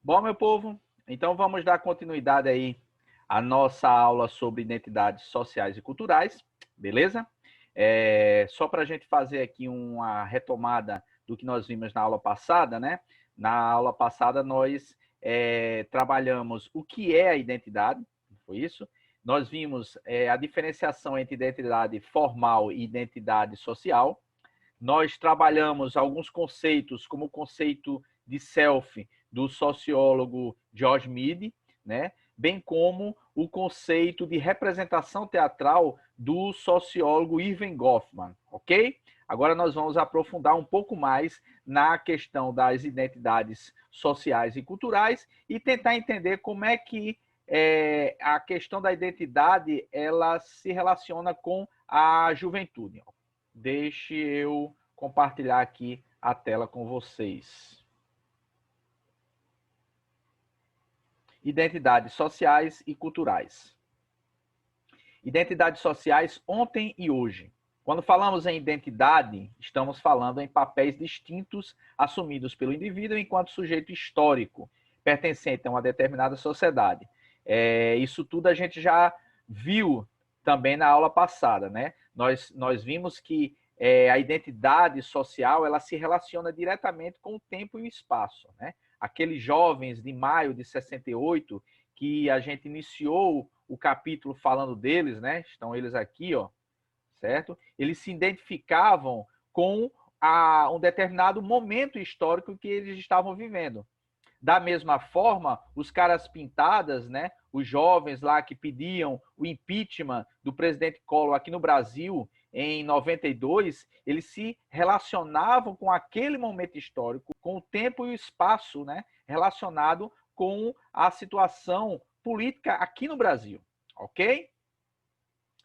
Bom, meu povo, então vamos dar continuidade aí à nossa aula sobre identidades sociais e culturais, beleza? Só para a gente fazer aqui uma retomada do que nós vimos na aula passada, né? Na aula passada nós trabalhamos o que é a identidade, foi isso? Nós vimos a diferenciação entre identidade formal e identidade social. Nós trabalhamos alguns conceitos, como o conceito de self do sociólogo George Mead, né? Bem como o conceito de representação teatral do sociólogo Irving Goffman, ok? Agora nós vamos aprofundar um pouco mais na questão das identidades sociais e culturais e tentar entender como é que a questão da identidade ela se relaciona com a juventude. Deixe eu compartilhar aqui a tela com vocês. Identidades sociais e culturais. Identidades sociais ontem e hoje. Quando falamos em identidade, estamos falando em papéis distintos assumidos pelo indivíduo enquanto sujeito histórico, pertencente a uma determinada sociedade. Isso tudo a gente já viu também na aula passada, né? Nós vimos que a identidade social ela se relaciona diretamente com o tempo e o espaço, né? Aqueles jovens de maio de 68, que a gente iniciou o capítulo falando deles, né? Estão eles aqui, ó, certo? Eles se identificavam com um determinado momento histórico que eles estavam vivendo. Da mesma forma, os caras pintadas, né, os jovens lá que pediam o impeachment do presidente Collor aqui no Brasil em 92, eles se relacionavam com aquele momento histórico, com o tempo e o espaço, né, relacionado com a situação política aqui no Brasil, ok?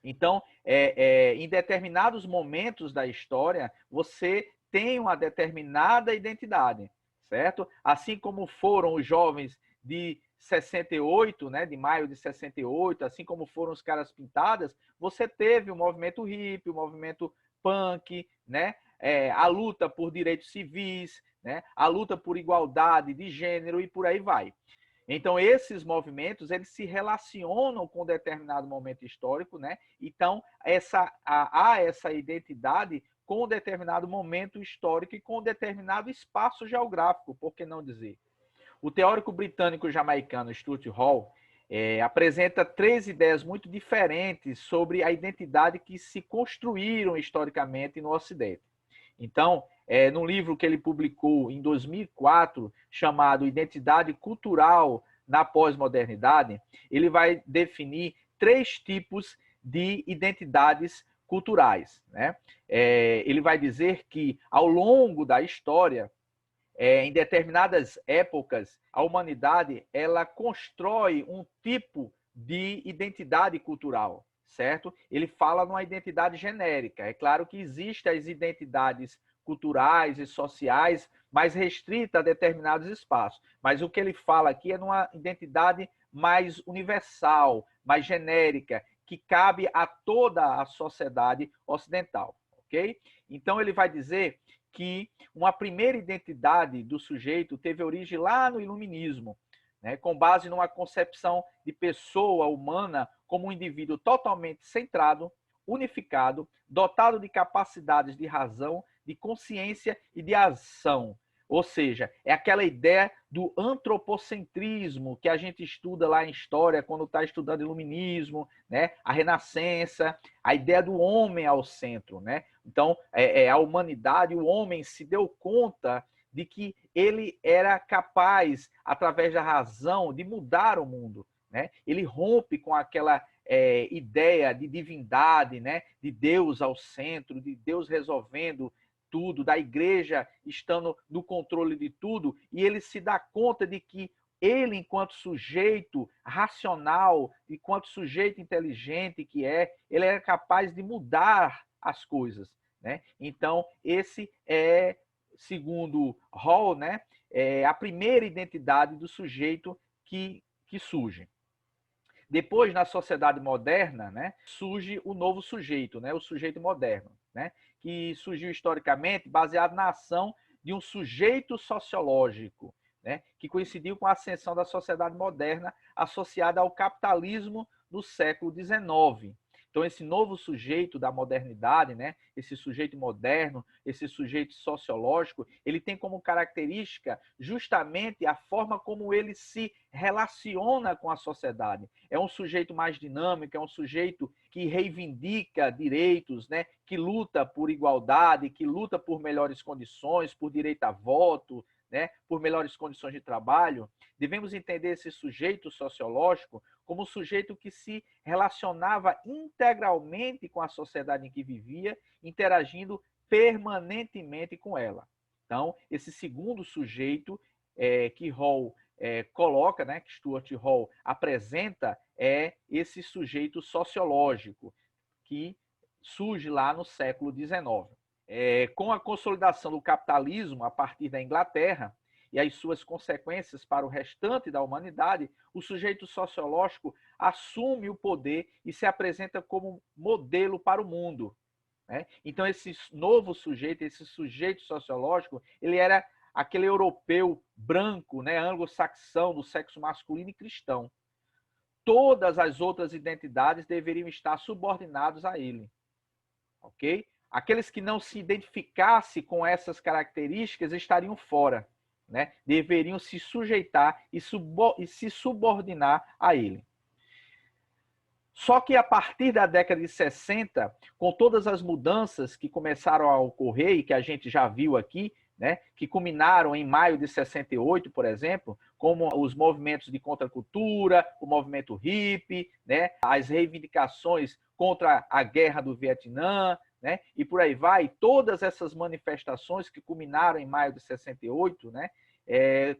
Então, em determinados momentos da história, você tem uma determinada identidade, certo? Assim como foram os jovens de 68, né, de maio de 68, assim como foram os caras pintadas, você teve o movimento hippie, o movimento punk, né, a luta por direitos civis, né, a luta por igualdade de gênero e por aí vai. Então, esses movimentos, eles se relacionam com um determinado momento histórico, né? Então, há essa identidade com um determinado momento histórico e com um determinado espaço geográfico, por que não dizer? O teórico britânico jamaicano Stuart Hall apresenta 3 ideias muito diferentes sobre a identidade que se construíram historicamente no Ocidente. Então, num livro que ele publicou em 2004, chamado Identidade Cultural na Pós-Modernidade, ele vai definir 3 tipos de identidades culturais, né? Ele vai dizer que, ao longo da história, em determinadas épocas, a humanidade ela constrói um tipo de identidade cultural, certo? Ele fala numa identidade genérica. É claro que existem as identidades culturais e sociais mais restritas a determinados espaços, mas o que ele fala aqui é numa identidade mais universal, mais genérica, que cabe a toda a sociedade ocidental, ok? Então ele vai dizer que uma primeira identidade do sujeito teve origem lá no Iluminismo, né, com base numa concepção de pessoa humana como um indivíduo totalmente centrado, unificado, dotado de capacidades de razão, de consciência e de ação. Ou seja, é aquela ideia do antropocentrismo que a gente estuda lá em história quando está estudando iluminismo, né? A Renascença, a ideia do homem ao centro, né? Então, a humanidade, o homem se deu conta de que ele era capaz, através da razão, de mudar o mundo, né? Ele rompe com aquela ideia de divindade, né? De Deus ao centro, de Deus resolvendo tudo, da igreja estando no controle de tudo, e ele se dá conta de que ele, enquanto sujeito racional, enquanto sujeito inteligente que ele é capaz de mudar as coisas, né? Então, esse é, segundo Hall, né, a primeira identidade do sujeito que surge. Depois, na sociedade moderna, né, surge o novo sujeito, né, o sujeito moderno, né, que surgiu historicamente baseado na ação de um sujeito sociológico, né, que coincidiu com a ascensão da sociedade moderna associada ao capitalismo no século XIX. Então, esse novo sujeito da modernidade, né, esse sujeito moderno, esse sujeito sociológico, ele tem como característica justamente a forma como ele se relaciona com a sociedade. É um sujeito mais dinâmico, é um sujeito que reivindica direitos, né, que luta por igualdade, que luta por melhores condições, por direito a voto, né, por melhores condições de trabalho. Devemos entender esse sujeito sociológico como um sujeito que se relacionava integralmente com a sociedade em que vivia, interagindo permanentemente com ela. Então, esse segundo sujeito que Hall coloca, né, que Stuart Hall apresenta, é esse sujeito sociológico que surge lá no século XIX. Com a consolidação do capitalismo a partir da Inglaterra e as suas consequências para o restante da humanidade, o sujeito sociológico assume o poder e se apresenta como modelo para o mundo, né? Então, esse novo sujeito, esse sujeito sociológico, ele era aquele europeu branco, né, anglo-saxão, do sexo masculino e cristão. Todas as outras identidades deveriam estar subordinadas a ele, ok? Aqueles que não se identificassem com essas características estariam fora, né? Deveriam se sujeitar e se subordinar a ele. Só que a partir da década de 60, com todas as mudanças que começaram a ocorrer e que a gente já viu aqui, né, que culminaram em maio de 68, por exemplo, como os movimentos de contracultura, o movimento hippie, né, as reivindicações contra a guerra do Vietnã, né, e por aí vai, todas essas manifestações que culminaram em maio de 68, né,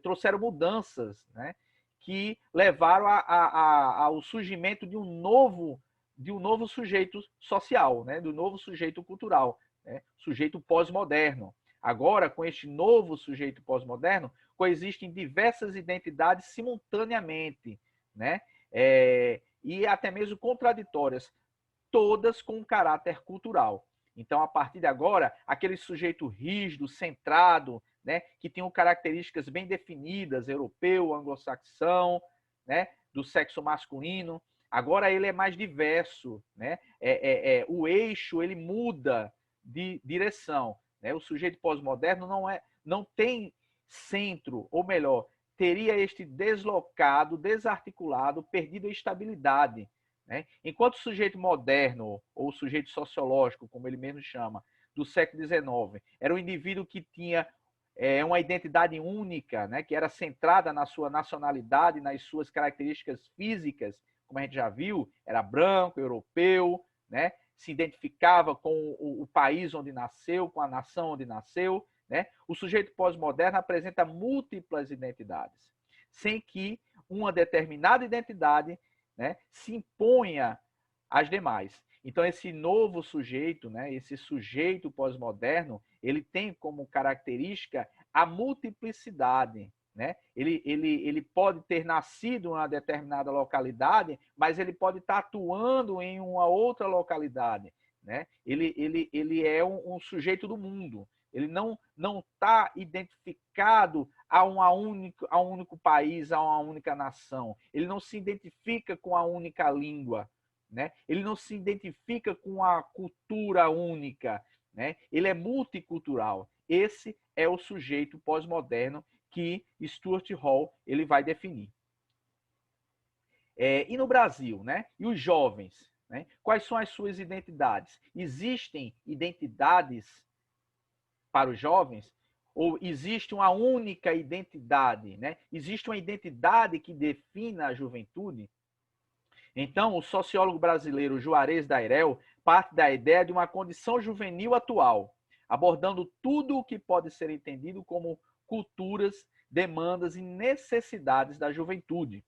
trouxeram mudanças, né, que levaram ao surgimento de um novo sujeito social, né, do novo sujeito cultural, né, sujeito pós-moderno. Agora, com este novo sujeito pós-moderno, coexistem diversas identidades simultaneamente, né, e até mesmo contraditórias, todas com um caráter cultural. Então, a partir de agora, aquele sujeito rígido, centrado, né, que tem características bem definidas, europeu, anglo-saxão, né, do sexo masculino, agora ele é mais diverso, né? O eixo ele muda de direção, né? O sujeito pós-moderno não tem centro, ou melhor, teria este deslocado, desarticulado, perdido a estabilidade, né? Enquanto o sujeito moderno, ou o sujeito sociológico, como ele mesmo chama, do século XIX, era um indivíduo que tinha uma identidade única, né, que era centrada na sua nacionalidade, nas suas características físicas, como a gente já viu, era branco, europeu, né, se identificava com o país onde nasceu, com a nação onde nasceu, né? O sujeito pós-moderno apresenta múltiplas identidades, sem que uma determinada identidade, né, se imponha às demais. Então, esse novo sujeito, né, esse sujeito pós-moderno, ele tem como característica a multiplicidade, né? Ele pode ter nascido em uma determinada localidade, mas ele pode estar atuando em uma outra localidade, né? Ele é um sujeito do mundo. Ele não está identificado a um único país, a uma única nação. Ele não se identifica com a única língua, né? Ele não se identifica com a cultura única, né? Ele é multicultural. Esse é o sujeito pós-moderno que Stuart Hall ele vai definir. E no Brasil, né? E os jovens, né? Quais são as suas identidades? Existem identidades para os jovens? Ou existe uma única identidade, né? Existe uma identidade que defina a juventude? Então, o sociólogo brasileiro Juarez Dairel parte da ideia de uma condição juvenil atual, abordando tudo o que pode ser entendido como culturas, demandas e necessidades da juventude.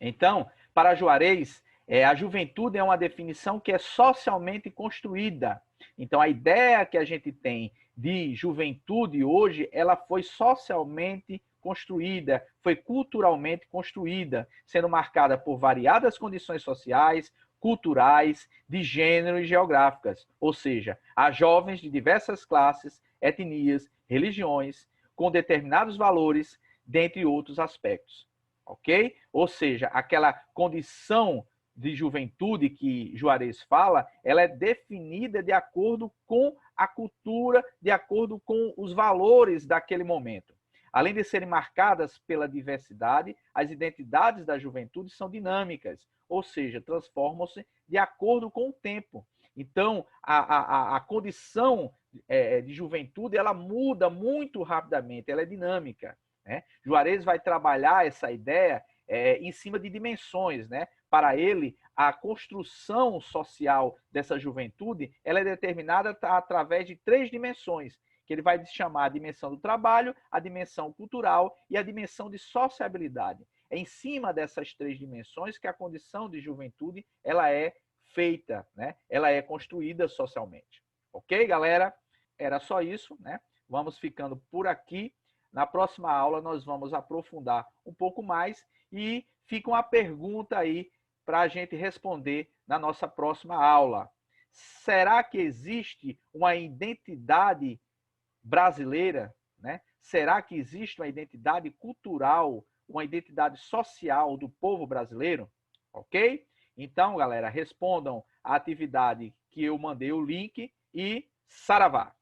Então, para Juarez, a juventude é uma definição que é socialmente construída. Então, a ideia que a gente tem de juventude hoje, ela foi socialmente construída, foi culturalmente construída, sendo marcada por variadas condições sociais, culturais, de gênero e geográficas. Ou seja, há jovens de diversas classes, etnias, religiões, com determinados valores, dentre outros aspectos, ok? Ou seja, aquela condição de juventude que Juarez fala, ela é definida de acordo com a cultura, de acordo com os valores daquele momento. Além de serem marcadas pela diversidade, as identidades da juventude são dinâmicas, ou seja, transformam-se de acordo com o tempo. Então, a condição de juventude, ela muda muito rapidamente, ela é dinâmica, né? Juarez vai trabalhar essa ideia em cima de dimensões, né? Para ele, a construção social dessa juventude, ela é determinada através de 3 dimensões, que ele vai chamar a dimensão do trabalho, a dimensão cultural e a dimensão de sociabilidade. É em cima dessas 3 dimensões que a condição de juventude ela é feita, né? Ela é construída socialmente. Ok, galera? Era só isso, né? Vamos ficando por aqui. Na próxima aula nós vamos aprofundar um pouco mais e fica uma pergunta aí para a gente responder na nossa próxima aula. Será que existe uma identidade brasileira, né? Será que existe uma identidade cultural, uma identidade social do povo brasileiro? Ok? Então, galera, respondam a atividade que eu mandei o link e saravá!